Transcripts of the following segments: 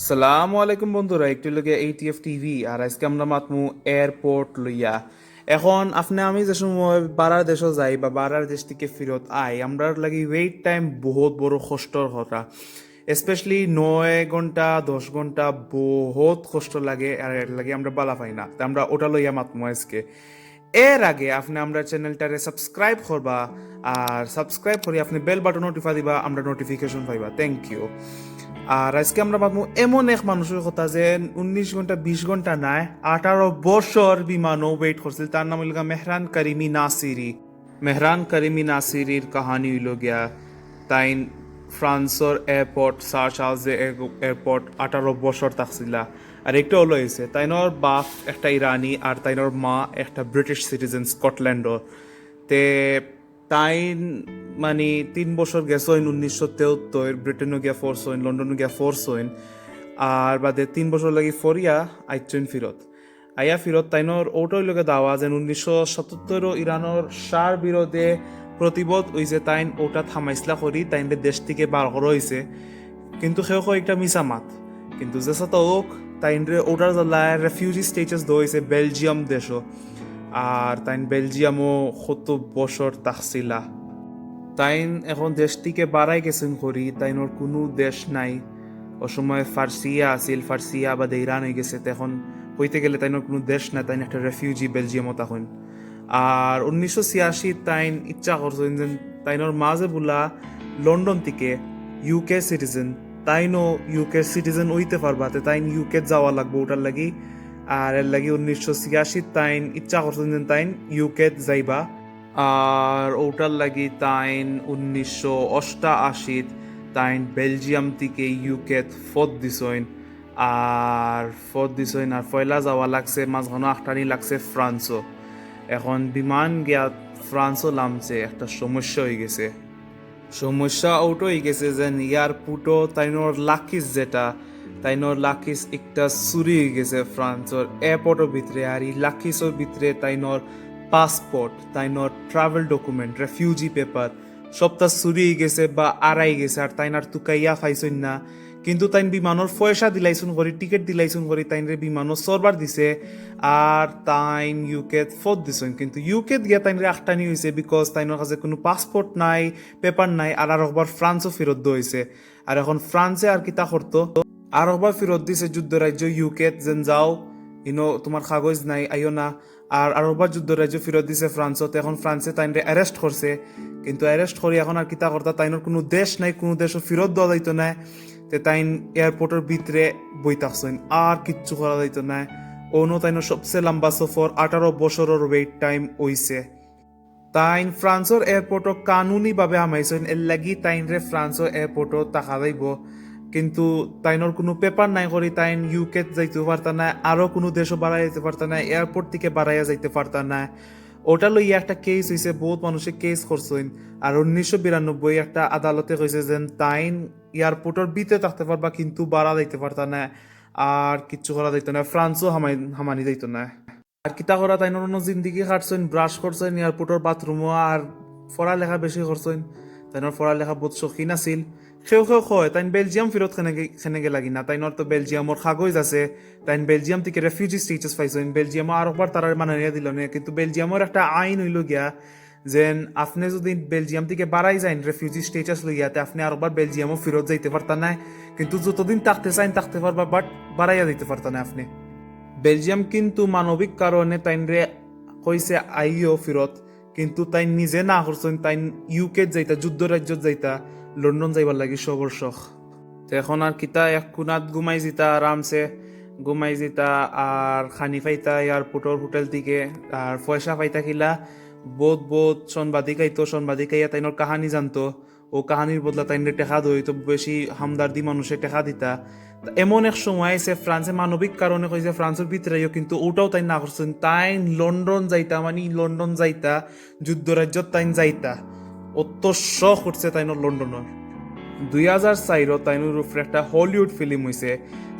সালামু আলাইকুম বন্ধুরা, একটু লগে ATF টিভি আর আজকে আমরা মাতমু এয়ারপোর্ট লইয়া। এখন আপনি আমি যে সময় বারার দেশও যাই বা বারার দেশ থেকে ফিরত আই, আমরা লাগি ওয়েট টাইম বহুত বড় কষ্টর কথা। স্পেশালি 9 ঘন্টা 10 ঘন্টা বহুত কষ্ট লাগে, আর এর লাগে আমরা বালা পাই না। তা আমরা ওটা লইয়া মাতমু আজকে। এর আগে আপনি আমরা চ্যানেলটারে সাবস্ক্রাইব করবা, আর সাবস্ক্রাইব করে আপনি বেল বাটন নোটিফাই দিবা, আমরা নোটিফিকেশন পাইবা। Thank you. আর আজকে আমরা ভাববো এমন এক মানুষের কথা যে 19 ঘন্টা 20 ঘন্টা নাই, 18 বছর বিমানও ওয়েট করছিল। তার নাম হইল গিয়া মেহরান করিমি নাসিরি। মেহরান করিমি নাসিরির কাহানি হইল গিয়া তাইন ফ্রান্সর এয়ারপোর্ট সার চার্লস এয়ারপোর্ট 18 বছর থাকছিলা। আর একটা হলো হয়েছে তাইনর বাপ একটা ইরানি আর তাইনর মা একটা ব্রিটিশ সিটিজেন স্কটল্যান্ডর। তে তাইন মানে 3 বছর গেছেন 1973, ব্রিটেনও গিয়া ফোর্স হইন, লন্ডনও গিয়া ফোর্স হইন। আর বাদে 3 বছর লাগি ফরিয়া আইচইন ফিরত। আইয়া ফিরত তাইনর ওটাই লগে দাওয়া যেন 1977 ইরানোর সার বিরোধে প্রতিবাদ হইছে, তাইন ওটা থামাইসলা করি তাইনরে দেশ থেকে বার করা হয়েছে। কিন্তু সেও একটা মিছা মাত। কিন্তু যে সাথে হোক তাইনরে ওটার জ্বালায় রেফিউজি স্টেটাস দেওয়া হয়েছে বেলজিয়াম দেশও। আর তাইন বেলজিয়ামও 70 বছর থাকছিলা। তাইন এখন দেশ থেকে বাড়াই গেছেন করি, তাইনর কোনো দেশ নাই। ও সময় ফার্সিয়া আছিল, ফার্সিয়া বা ইরান হয়ে গেছে। তো এখন হইতে গেলে তাইনর কোনো দেশ নাই, তাইন একটা রেফিউজি বেলজিয়ামও তখন। আর 1986 তাইন ইচ্ছা করছেন যে তাইনর মাঝে বলা লন্ডন থেকে ইউকে সিটিজেন, তাইনও ইউকে সিটিজেন হইতে পারবা, তাইন ইউকে যাওয়া লাগবে ওটার লাগি। আর এর লাগি 1986 তাইন ইচ্ছা করছেন যে তাইন ইউকে যাইবা। আর ওটার লাগি তাইন 1988 তাইন বেলজিয়াম থেকে ইউকে ফত দিছইন। আর ফত দিছইন আর ফয়লা যাওয়া লাগছে, মাঝখানে আখটানি লাগছে ফ্রান্সও। এখন বিমান গিয়া ফ্রান্সও নামছে, একটা সমস্যা হয়ে গেছে। সমস্যা ওটো হয়ে গেছে যে এয়ারপোর্টও তাইনোর লাকিস যেটা, তাইনোর লাকিস একটা চুরি হয়ে গেছে ফ্রান্সর এয়ারপোর্টের ভিতরে। আর এই লাকিসের ভিতরে তাইনোর পাসপোর্ট, তাইনোর ট্রাভেল ডকুমেন্ট, রেফিউজি পেপার সবটা চুরি হয়ে গেছে বা আড়াই গেছে। আর তাইনার তুকাইয়া পাইছইন না। কিন্তু তাইন বিমানের পয়সা দিলাইছুন করি, টিকিট দিলাইছুন করি, তাইনরে বিমানও সরবার দিছে। আর তাইন ইউকে ফত দিছেন, কিন্তু ইউকে গিয়া তাইনরে আখটানি হয়েছে বিকজ তাইনের কাছে কোনো পাসপোর্ট নাই, পেপার নাই। আর একবার ফ্রান্সও ফেরত হয়েছে। আর এখন ফ্রান্সে আর কিতা করতো, আর একবার ফেরত দিছে যুদ্ধরাজ্য ইউকে যেন যাও, তোমার কাগজ নাই, আইও না। আর একবার যুদ্ধরাজ্য ফেরত দিছে ফ্রান্সত। এখন ফ্রান্সে তাইনরে অ্যারেস্ট করছে। কিন্তু অ্যারেস্ট করি এখন আর কিতা করতা, তাইনের কোনো দেশ নাই, কোনো দেশও ফেরত দেওয়া যাইতো না। তে তাইন এয়ারপোর্টের ভিতরে বই থাকছেন, আর কিচ্ছু করা যাইতো না। অন্য তাইনের সবচেয়ে লম্বা সফর 18 বছরের ওয়েট টাইম হইছে। তাইন ফ্রান্সর এয়ারপোর্টও কানুনিভাবে হামাইছেন, এর লাগি তাইনরে ফ্রান্সর এয়ারপোর্টও টাকা যাইব। কিন্তু তাইনর কোনো পেপার নাই করি তাইন ইউকে যাইতে পারতা না, আরও কোনো দেশও বাড়াই যেতে পারতা না, এয়ারপোর্ট থেকে বাড়াইয়া যাইতে পারতা না। ওটা লইয়া একটা কেস হয়েছে, বহুত মানুষে কেস করছেন। আর 1992 একটা আদালতে কইছে যে তাইন এয়ারপোর্টের ভিতরে থাকতে পারবা, কিন্তু বাড়া যাইতে পারতা না, আর কিচ্ছু করা যাইতো না, ফ্রান্সও হামানি যাইতো না। আর কিতা করা তাই অন্য জিন্দিগি কাটছেন, ব্রাশ করছেন এয়ারপোর্টের বাথরুমও। আর পড়ালেখা বেশি করছেন, তাইনোর পড়ালেখা বহুত শৌখিন আছিল। সেও কয় তাইন বেলজিয়াম ফেরত খেনেগে লাগি না, তাইনোর তো বেলজিয়ামর কাগজ আছে। তাইন বেলজিয়াম থেকে রেফিউজি স্টেটাস পাইছেন, বেলজিয়ামও আর একবার তারা মানানিয়া দিল না। কিন্তু বেলজিয়ামের একটা আইন হইল গিয়া যেন আপনি যদি বেলজিয়াম থেকে বাড়াই যান রেফিউজি স্টেটাস লইয়াতে, আপনি আর একবার বেলজিয়ামও ফেরত যাইতে পারতা না। কিন্তু যতদিন থাকতে চাইন থাকতে পারবা, বাট বাড়াইয়া দিতে পারতা না আপনি। বেলজিয়াম কিন্তু মানবিক কারণে তাইনরে কইছে আইও ফিরত, কিন্তু তাই নিজে না করছেন। তাই ইউকে যাইতা, যুদ্ধরাজ্যত যাইতা, লন্ডন যাইবার লাগি সবর শখ। তো এখন আর কিতা এক কোনাত ঘুমাই যেতা আরামসে, ঘুমাই যেতা আর খানি পাইতা এয়ারপোর্টর হোটেল থেকে। আর পয়সা পাইতা কিলা বহুত বহুত সনবাদিক আইতো, সনবাদিক আইয়া তাইনোর কাহানি জানতো। ও কাহানির বদলা তাইনরে টেকা দইতো, বেশি হামদার্দি মানুষে টেকা দিতা। এমন এক সময় আইছে ফ্রান্সে মানবিক কারণে কইছে ফ্রান্সের ভিতরে, কিন্তু ওটাও তাই না করছেন। তাই লন্ডন যাইতা, মানে লন্ডন যাইতা, যুদ্ধরাজ্যত তাইন যাইতা। অত শখ উঠছে তাইনোর লন্ডনের। 2004 তাইনোর উপরে একটা হলিউড ফিল্ম হয়েছে,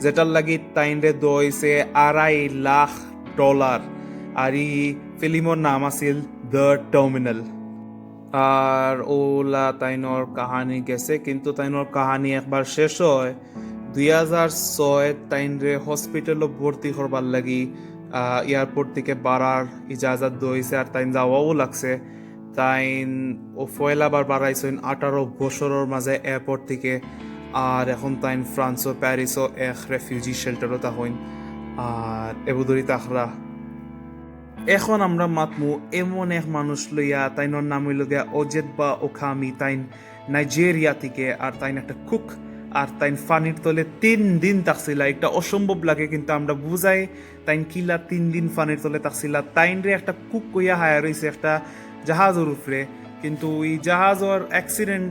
যেটার লাগি তাইনরে দইছে $2.5 লাখ। আর এই ফিল্মর নাম আছিল দ্য টার্মিনাল। আর ওলা তাইনোর কাহানি গেছে, কিন্তু তাইনোর কাহানি একবার শেষ হয় 2006 তাইনরে হসপিটালও ভর্তি করবার লাগি এয়ারপোর্ট থেকে বাড়ার ইজাজত দইছে আর তাইন যাওয়াও লাগছে। তাইন ও ফয়লাবার বাড়াইছেন 18 বছরের মাঝে এয়ারপোর্ট থেকে। আর এখন তাইন ফ্রান্সও প্যারিসও এক রেফিউজি শেল্টারও তাহইন আর এবুদরি তাখরা। এখন আমরা মাতমু এমন এক মানুষ লইয়া, তাইনর নাম হইল গিয়া অজেদ বা ওখামি। তাইন নাইজেরিয়া থেকে, আর তাইন একটা কুক। আর তাইন ফানির তলে 3 দিন থাকছিলা। একটা অসম্ভব লাগে, কিন্তু আমরা বুঝাই তাইন কিলা 3 দিন ফানির তলে থাকছিলা। তাইন রে একটা কুক কইয়া হায়ার হয়েছে একটা জাহাজের উপরে, কিন্তু এই জাহাজের অ্যাক্সিডেন্ট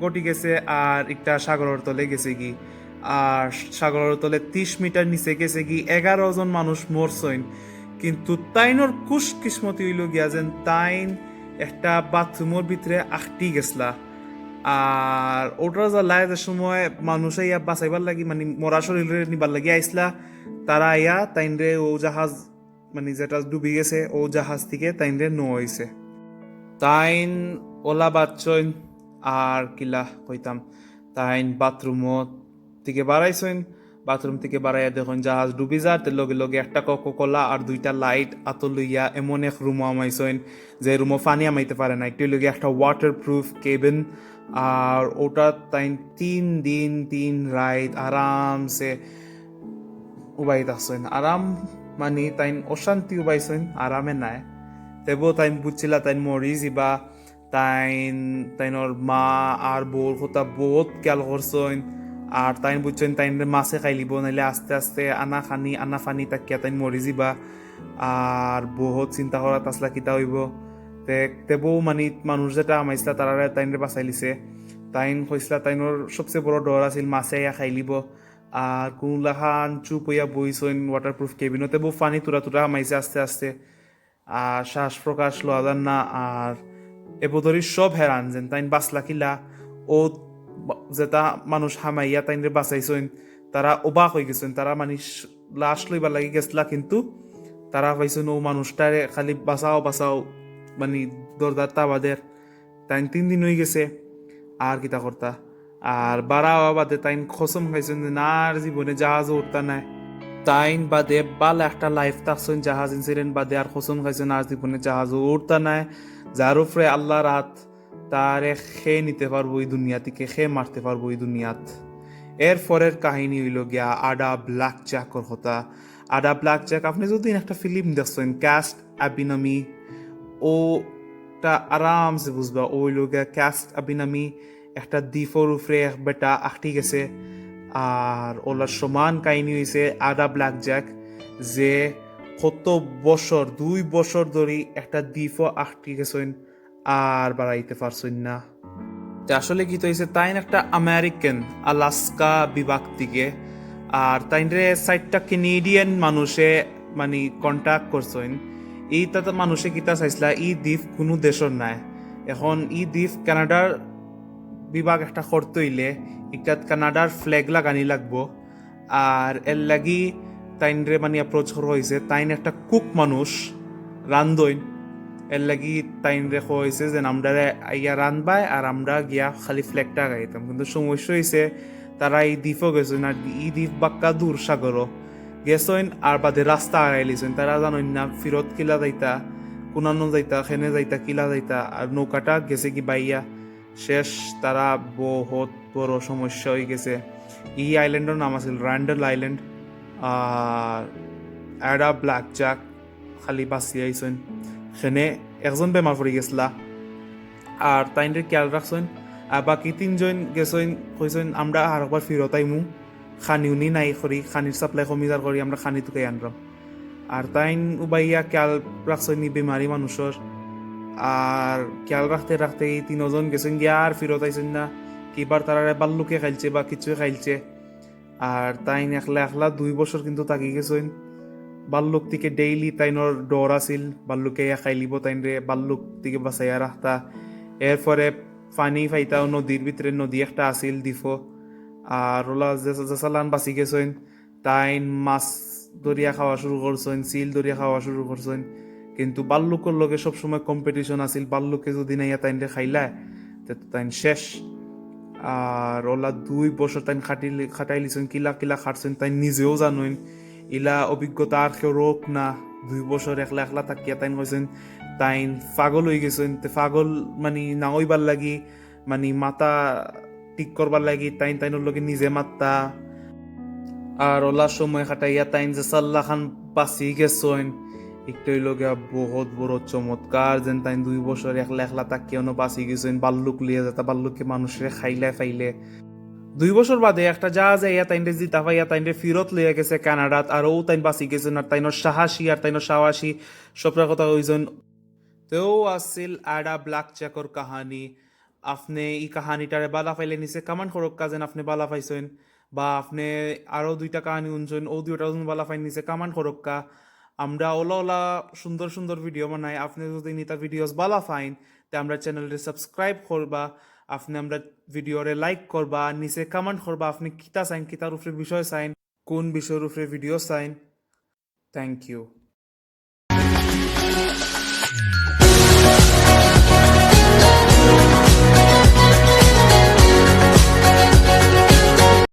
ঘটি গেছে আর একটা সাগরের তলে গেছে কি। আর সাগরের তলে 30 মিটার নিচে গেছে কি, 11 জন মানুষ মরছেন। কিন্তু তাইনর কুশ কিসমতি হইল গিয়া যেন তাইন একটা বাথরুমের ভিতরে আটটি গেছলা। আর ওটার যা লাইটের সময় মানুষ ইয়া বাঁচাইবার লাগি, মানে মরা শরীরে নিবার লাগি আইসলা। তারা ইয়া তাইনরে ও জাহাজ, মানে যেটা ডুবি গেছে ও জাহাজ থেকে তাইনরে নো হয়েছে। তাইন ওলা বাচ্চইন আর কিলা কইতাম, তাইন বাথরুমত থেকে বাড়াইছেন। বাথরুম থেকে বাড়াইয়া দেখুন জাহাজ ডুবি যার, লগে লগে একটা কোকোকোলা আর 2টা লাইট আত লইয়া এমন এক রুমও আমাইছেন যে রুমও পানি আমাইতে পারে না। একটু লগে একটা ওয়াটার প্রুফ কেবিন। আর ওটা তাইন 3 দিন 3 রাত আরামসে উবাই থাকছেন। আরাম মানে তাইন অশান্তি উবাইছেন, আরামে নাই। তেবো তাইন বুঝছিলা তাইন মরি যাবা। তাইনর মা আর বউর কথা বহুত খেয়াল করছেন। আর তাইন বুঝছেন তাইন মাছে খাইলিব, নাইলে আস্তে আস্তে আনা ফানি তাকিয়া তাইন মরি যাবা। আর বহুত চিন্তা করা তাসলা কিতা হইব। তেবো মানে মানুষ যেটা আমাইছিলা তারা তাইনরে বাঁচাই লিছে। তাইন কইসলা তাইনর সবচেয়ে বড় ডর আছিল মাছে ইয়া খাইলিব। আর কোনলাখান চুপ হইয়া বইছেন ওয়াটারপ্রুফ কেবিনতে, বউ ফানি তুরা তুরা আমাইছে আস্তে আস্তে। আর শ্বাস প্রকাশ লওয়া যান না। আর এবদরি সব হেরান যেন তাইন বাঁচলা কিলা। ও যেটা মানুষ হামাইয়া তাইনরে বাঁচাইছেন, তারা অবাক হয়ে গেছেন। তারা মানে লাশ লইবার লাগি গেছলা, কিন্তু তারা পাইছেন ও মানুষটারে খালি বাঁচাও বাঁচাও, মানে দরদার তাবাদের। তাইন 3 দিন হয়ে গেছে আর কিতা করতা। আর বাড়া বাদে তাইন খসম খাইছেন যে না আর জীবনে জাহাজও উঠতা নাই। তাইন বাদে বাল একটা লাইফ থাকছেন জাহাজ ইনসিডেন্ট বাদে, আর খসম খাইছেন আর জীবনে জাহাজও উঠতা নাই। যার উপরে আল্লাহ রাত তারে খে নিতে পারবো এই দুনিয়া থেকে, খে মারতে পারবো এই দুনিয়াত। এর পরের কাহিনী হইল গিয়া আডা ব্ল্যাক জ্যাকর কথা। আডা ব্ল্যাক জ্যাক আপনি যদি একটা ফিল্ম দেখছেন ক্যাস্ট আবিনামি, ওটা আরামসে বুঝবা। ও হইল গিয়া ক্যাস্ট আবিনামি একটা দ্বীপের উপরে এক বেটা আটটি গেছে। আর ওলার সমান কাহিনী হয়েছে আডা ব্ল্যাক জ্যাক, যে কত বছর 2 বছর ধরে একটা দ্বীপও আটটি গেছেন আর বাড়াইতে পারছেন না। আসলে কি তো হয়েছে, তাইন একটা আমেরিকান আলাস্কা বিভাগ থেকে। আর তাইনরে 4টা কেনেডিয়ান মানুষে মানে কন্ট্যাক্ট করছেন। এইটা মানুষে কিতা চাইছিলা ই দ্বীপ কোনো দেশের নাই। এখন ই দ্বীপ কানাডার বিভাগ একটা করতে হইলে এটাত কানাডার ফ্ল্যাগ লাগানি লাগবো। আর এর লাগি তাইনরে মানে অ্যাপ্রোচ করা হয়েছে। তাইন একটা কুক মানুষ, রান্ধইন। এর লাগি তাইনরে হয়েছে যে আমরা ইয়া রান্ধবাই আর আমরা গিয়া খালি ফ্ল্যাগটা গাইতাম। কিন্তু সমস্যা হয়েছে তারা এই দ্বীপও গেছেন, আর ই দ্বীপ বাক্কা দূর সাগরও গেছেন। আর বাদে রাস্তা আগাই লিছেন। তারা জানেন না ফিরত কিলা যাইতা, কোনানো যাইতা, খেনে যাইতা, কিলা যাইতা। আর নৌকাটা গেছে কি বাইয়া শেষ। তারা বহুত বড় সমস্যা হয়ে গেছে। এই আইল্যান্ডের নাম আছিল র্যান্ডেল আইল্যান্ড। আর অ্যাডা ব্ল্যাক জ্যাক খালি বাঁচি আইছেন। সেনে একজন বেমার পড়ে গেছিলা আর তাইনরে খেয়াল রাখছেন। আর বাকি 3জন গেছেন, কইছেন আমরা আর একবার ফিরত আইমু, খানি উনি নাই করি, খানির সাপ্লাই কমি যার করি আমরা খানি তুকে আনলাম। আর তাইন উবাইয়া খেয়াল রাখছেন নি বেমারি মানুষের। আর খেয়াল রাখতে রাখতে এই 3জন গেছেন গিয়া আর ফিরত আইছেন না। কিবার তারা বাল্লুকে খাইছে বা কিছু খাইছে। আর তাইন একলা একলা 2 বছর কিন্তু তাকি গেছেন। বাল্লুক থেকে ডেইলি তাইনর ডর আছিল, বাল্লুকে খাইলিব তাইনরে, বাল্লুক থেকে বাঁচাইয়া রাখতা। এরপরে পানি ফাইতাও নদীর ভিতরে, নদী একটা আছিল দ্বীপ। আর ওলা জেসালান বাঁচি গেছেন। তাইন মাছ দরিয়া খাওয়া শুরু করছেন, চিল দরিয়া খাওয়া শুরু করছেন। কিন্তু বাল্লুকের লগে সবসময় কম্পিটিশন আছিল, বাল্লুকে যদি নাইয়া তাইনরে খাইলা তো তাইন শেষ। আর ওলা 2 বছর তাই খাটাই লিছেন, কিলা কিলা খাটছেন তাই নিজেও জানুন। ইলা অভিজ্ঞতা আর কেউ রোক না। 2 বছর একলা একলা থাকিয়া তাই কইছেন তাই পাগল হয়ে গেছেন। পাগল মানে না হইবার লাগি, মানে মাথা ঠিক করবার লাগি তাই তাইনোর লগে নিজে মাত্তা। আর ওলা সময় খাটাইয়া তাইন যে সাল্লা খান বাঁচি গেছেন, একটু লগে বহুত বড় চমৎকার। যেন তাই 2 বছর একলা একলা তাকিয়ানো বাঁচি গেছেন, বাল্লুক লিয়ে যেতা, বাল্লুকে মানুষের খাইলে ফাইলে। 2 বছর বাদে একটা জাহাজ ইয়া তাইনরে জিতা পাইয়া তাইনরে ফিরত লইয়া গেছে কানাডাত, আর ও তাইন বাঁচি গেছেন। আর তাইনোর সাহসী আর তাইনোর সাহসী সবটার কথা হইছেন। তো আছিল আডা ব্ল্যাক চেকর কাহানি। আপনি এই কাহানিটারে বালা ফাইলে নিছে কামান করক কাজেন আপনি বালা পাইছেন, বা আপনি আরো 2টা কাহানি শুনছেন ও 2টা বালা ফাইন নিছে কামান করক কা। আমরা ওলা ওলা সুন্দর সুন্দর ভিডিও বানাই। আপনি যদি নিতা ভিডিওস বালা ফাইন তে আমরা চ্যানেলটি সাবস্ক্রাইব করবা, আপনি আমরা ভিডিওরে লাইক করবা, নিচে কমেন্ট করবা আপনি কিতা চাইন, কিতার উপরে বিষয় চাইন, কোন বিষয়ের উপরে ভিডিও চাইন। Thank you.